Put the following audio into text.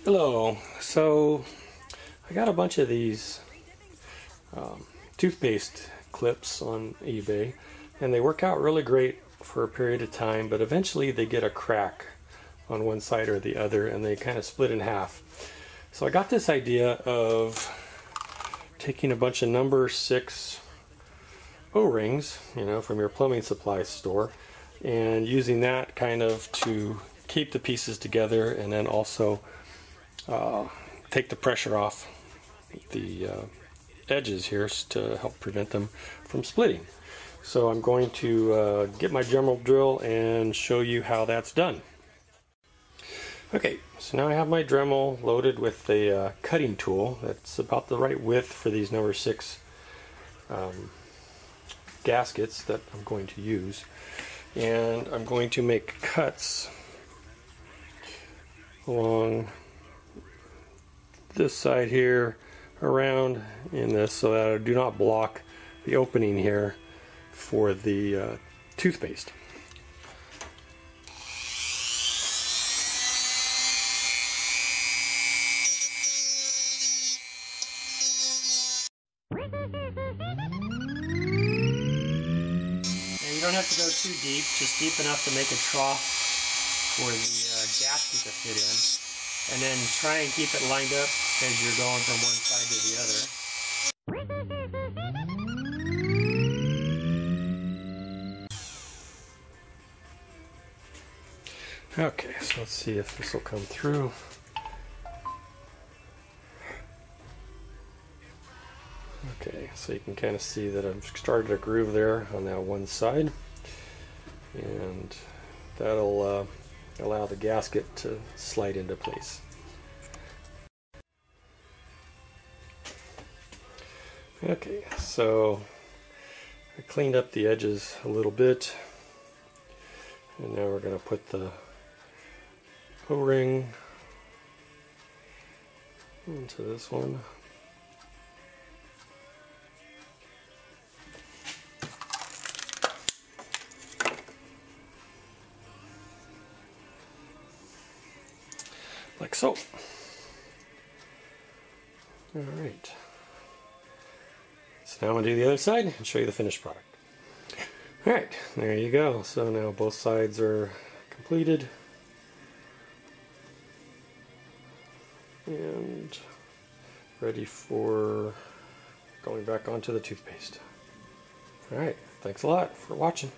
Hello. So I got a bunch of these toothpaste clips on eBay, and they work out really great for a period of time, but eventually they get a crack on one side or the other and they kind of split in half. So I got this idea of taking a bunch of number 6 O-rings, from your plumbing supply store, and using that kind of to keep the pieces together, and then also take the pressure off the edges here to help prevent them from splitting. So I'm going to get my Dremel drill and show you how that's done. Okay, so now I have my Dremel loaded with a cutting tool that's about the right width for these number 6 gaskets that I'm going to use, and I'm going to make cuts along this side here, around in this, so that I do not block the opening here for the toothpaste. You don't have to go too deep, just deep enough to make a trough for the gasket to fit in, and then try and keep it lined up as you're going from one side to the other. Okay, so let's see if this will come through. Okay, so you can kind of see that I've started a groove there on that one side, and that'll allow the gasket to slide into place. Okay, so I cleaned up the edges a little bit, and now we're going to put the O-ring into this one. Like so. Alright. So now I'm going to do the other side and show you the finished product. Alright, there you go. So now both sides are completed. And ready for going back onto the toothpaste. Alright, thanks a lot for watching.